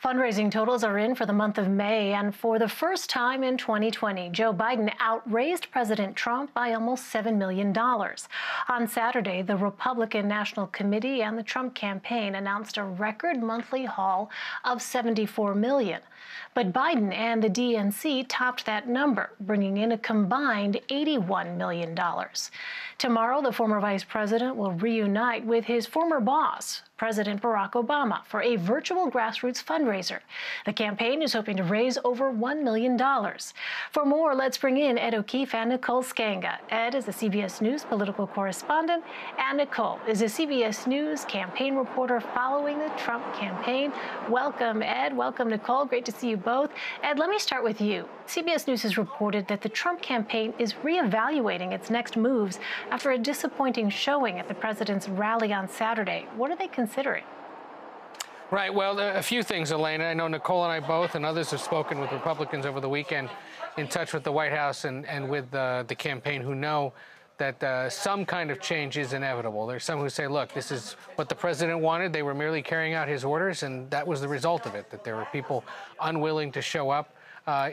Fundraising totals are in for the month of May, and for the first time in 2020, Joe Biden outraised President Trump by almost $7 million. On Saturday, the Republican National Committee and the Trump campaign announced a record monthly haul of $74 million. But Biden and the DNC topped that number, bringing in a combined $81 million. Tomorrow, the former vice president will reunite with his former boss, President Barack Obama, for a virtual grassroots fundraiser. The campaign is hoping to raise over $1 million. For more, let's bring in Ed O'Keefe and Nicole Sganga. Ed is a CBS News political correspondent, and Nicole is a CBS News campaign reporter following the Trump campaign. Welcome, Ed. Welcome, Nicole. Great to see you both. Ed, let me start with you. CBS News has reported that the Trump campaign is reevaluating its next moves after a disappointing showing at the president's rally on Saturday. What are they considering? Right. Well, a few things, Elaine. I know Nicole and I both and others have spoken with Republicans over the weekend in touch with the White House and with the campaign who know that some kind of change is inevitable. There's some who say, look, this is what the president wanted. They were merely carrying out his orders, and that was the result of it, that there were people unwilling to show up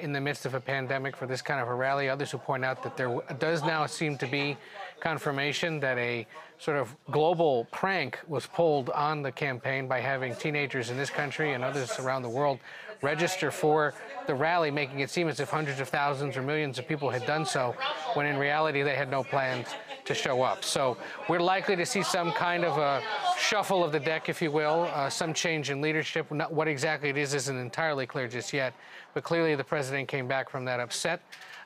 in the midst of a pandemic for this kind of a rally. Others who point out that there does now seem to be confirmation that a sort of global prank was pulled on the campaign by having teenagers in this country and others around the world register for the rally, making it seem as if hundreds of thousands or millions of people had done so, when in reality they had no plans to show up. So we're likely to see some kind of a shuffle of the deck, if you will, some change in leadership. What exactly it is isn't entirely clear just yet, but clearly the president came back from that upset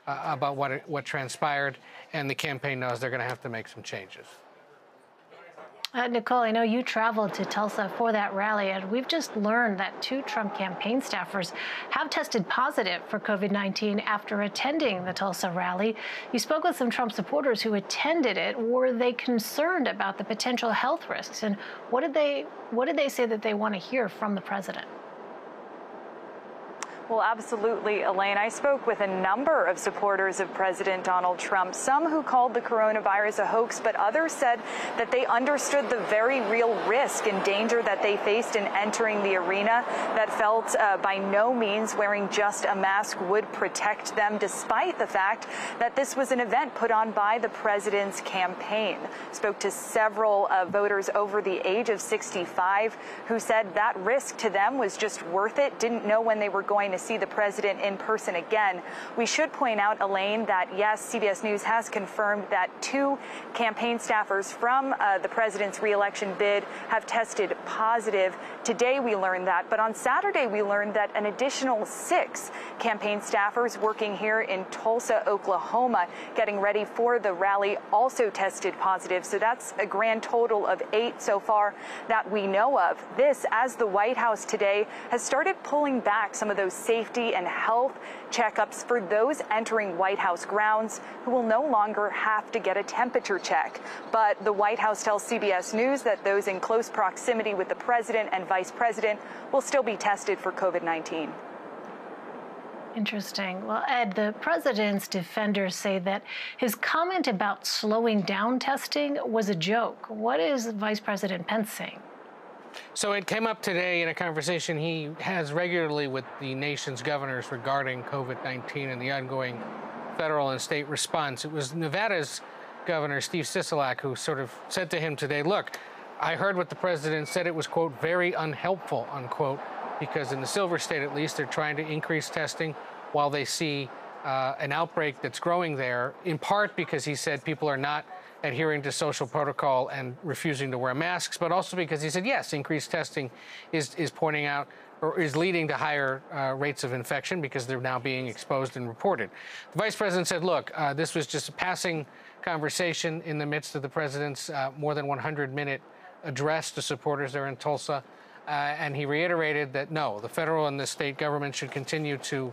about what transpired, and the campaign knows they're going to have to make some changes. Nicole, I know you traveled to Tulsa for that rally, and we've just learned that 2 Trump campaign staffers have tested positive for COVID-19 after attending the Tulsa rally. You spoke with some Trump supporters who attended it. Were they concerned about the potential health risks, and what did they say that they want to hear from the president? Well, absolutely, Elaine. I spoke with a number of supporters of President Donald Trump, some who called the coronavirus a hoax, but others said that they understood the very real risk and danger that they faced in entering the arena, that felt by no means wearing just a mask would protect them, despite the fact that this was an event put on by the president's campaign. Spoke to several voters over the age of 65 who said that risk to them was just worth it, didn't know when they were going to see the president in person again. We should point out, Elaine, that yes, CBS News has confirmed that 2 campaign staffers from the president's re-election bid have tested positive. Today we learned that, but on Saturday we learned that an additional 6 campaign staffers working here in Tulsa, Oklahoma, getting ready for the rally, also tested positive. So that's a grand total of 8 so far that we know of. This, as the White House today has started pulling back some of those safety and health checkups for those entering White House grounds who will no longer have to get a temperature check. But the White House tells CBS News that those in close proximity with the president and vice president will still be tested for COVID-19. Interesting. Well, Ed, the president's defenders say that his comment about slowing down testing was a joke. What is Vice President Pence saying? So it came up today in a conversation he has regularly with the nation's governors regarding COVID-19 and the ongoing federal and state response. It was Nevada's governor, Steve Sisolak, who sort of said to him today, look, I heard what the president said. It was, quote, very unhelpful, unquote, because in the Silver State, at least, they're trying to increase testing while they see an outbreak that's growing there, in part because he said people are not adhering to social protocol and refusing to wear masks, but also because he said, yes, increased testing is pointing out or is leading to higher rates of infection because they're now being exposed and reported. The vice president said, look, this was just a passing conversation in the midst of the president's more than 100-minute address to supporters there in Tulsa. And he reiterated that, no, the federal and the state government should continue to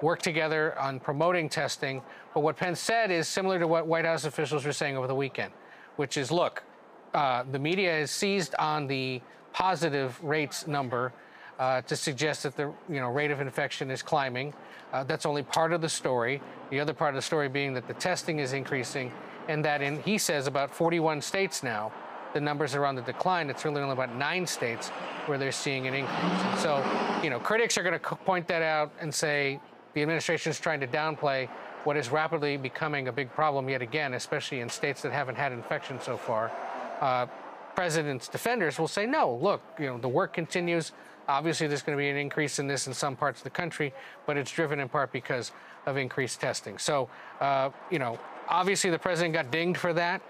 work together on promoting testing. But what Pence said is similar to what White House officials were saying over the weekend, which is, look, the media has seized on the positive rates number to suggest that the rate of infection is climbing. That's only part of the story. The other part of the story being that the testing is increasing, and that in, he says, about 41 states now, the numbers are on the decline. It's really only about 9 states where they're seeing an increase. And so, critics are going to point that out and say the administration is trying to downplay what is rapidly becoming a big problem yet again, especially in states that haven't had infection so far. President's defenders will say, no, look, the work continues. Obviously, there's going to be an increase in this in some parts of the country, but it's driven in part because of increased testing. So, obviously the president got dinged for that.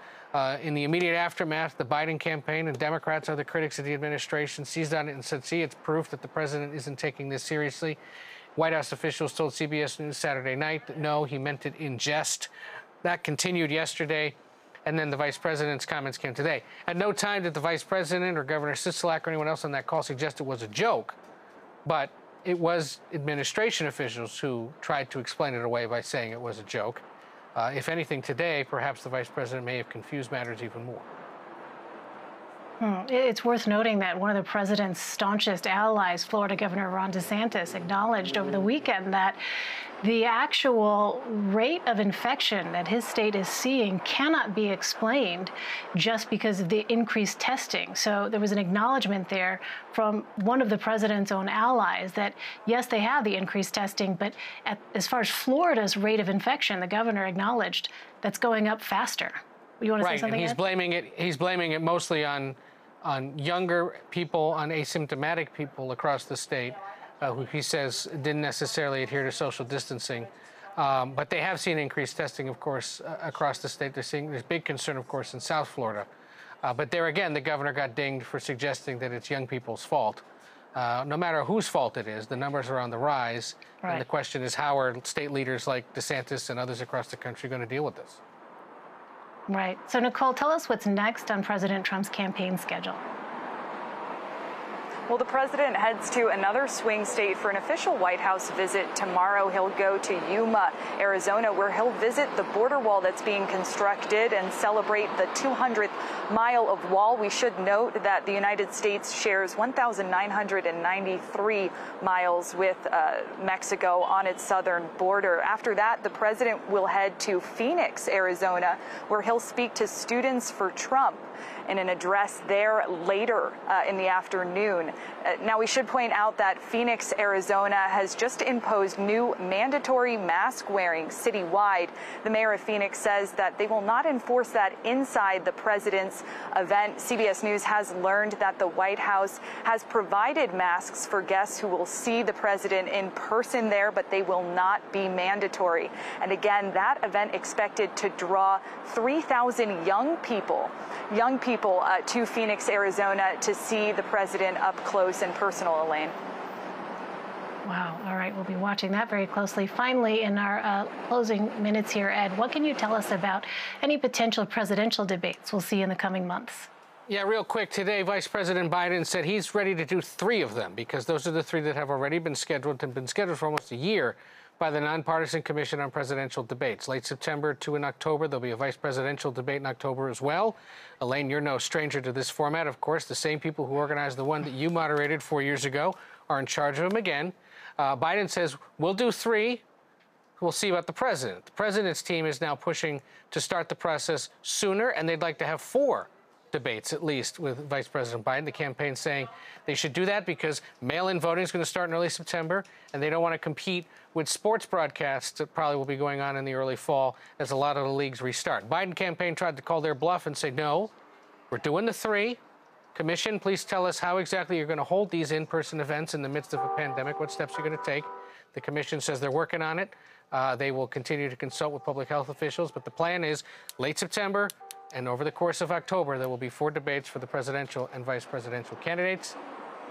In the immediate aftermath, the Biden campaign and Democrats, other critics of the administration, seized on it and said, see, it's proof that the president isn't taking this seriously. White House officials told CBS News Saturday night that no, he meant it in jest. That continued yesterday. And then the vice president's comments came today. At no time did the vice president or Governor Sisolak or anyone else on that call suggest it was a joke, but it was administration officials who tried to explain it away by saying it was a joke. If anything, today, perhaps the vice president may have confused matters even more. It's worth noting that one of the president's staunchest allies, Florida Governor Ron DeSantis, acknowledged over the weekend that the actual rate of infection that his state is seeing cannot be explained just because of the increased testing. So there was an acknowledgement there from one of the president's own allies that, yes, they have the increased testing, but as far as Florida's rate of infection, the governor acknowledged that's going up faster. You want to say something? Right, and he's blaming it mostly on younger people, on asymptomatic people across the state, who he says didn't necessarily adhere to social distancing. But they have seen increased testing, of course, across the state. There's big concern, of course, in South Florida. But there again, the governor got dinged for suggesting that it's young people's fault. No matter whose fault it is, the numbers are on the rise. Right. And the question is, how are state leaders like DeSantis and others across the country going to deal with this? Right. So, Nicole, tell us what's next on President Trump's campaign schedule. Well, the president heads to another swing state for an official White House visit tomorrow. He'll go to Yuma, Arizona, where he'll visit the border wall that's being constructed and celebrate the 200th mile of wall. We should note that the United States shares 1,993 miles with Mexico on its southern border. After that, the president will head to Phoenix, Arizona, where he'll speak to Students for Trump in an address there later in the afternoon. Now, we should point out that Phoenix, Arizona has just imposed new mandatory mask wearing citywide. The mayor of Phoenix says that they will not enforce that inside the president's event. CBS News has learned that the White House has provided masks for guests who will see the president in person there, but they will not be mandatory. And again, that event expected to draw 3,000 young people to Phoenix, Arizona to see the president up close and personal, Elaine. Wow. All right. We'll be watching that very closely. Finally, in our closing minutes here, Ed, what can you tell us about any potential presidential debates we'll see in the coming months? Yeah, real quick. Today, Vice President Biden said he's ready to do 3 of them because those are the 3 that have already been scheduled and been scheduled for almost a year by the Nonpartisan Commission on Presidential Debates. Late September, 2 in October. There'll be a vice presidential debate in October as well. Elaine, you're no stranger to this format, of course. The same people who organized the one that you moderated 4 years ago are in charge of them again. Biden says, we'll do 3. We'll see about the president. The president's team is now pushing to start the process sooner, and they'd like to have 4 debates, at least, with Vice President Biden. The campaign saying they should do that because mail-in voting is going to start in early September, and they don't want to compete with sports broadcasts that probably will be going on in the early fall as a lot of the leagues restart. Biden campaign tried to call their bluff and say, no, we're doing the 3. Commission, please tell us how exactly you're going to hold these in-person events in the midst of a pandemic, what steps you're going to take. The commission says they're working on it. They will continue to consult with public health officials, but the plan is late September, and over the course of October, there will be 4 debates for the presidential and vice presidential candidates.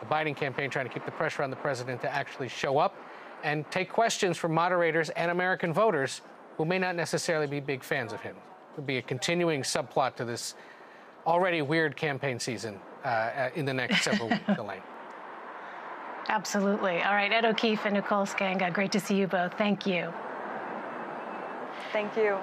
The Biden campaign trying to keep the pressure on the president to actually show up and take questions from moderators and American voters who may not necessarily be big fans of him. It would be a continuing subplot to this already weird campaign season in the next several weeks, Elaine. Absolutely. All right, Ed O'Keefe and Nicole Sganga, great to see you both. Thank you. Thank you.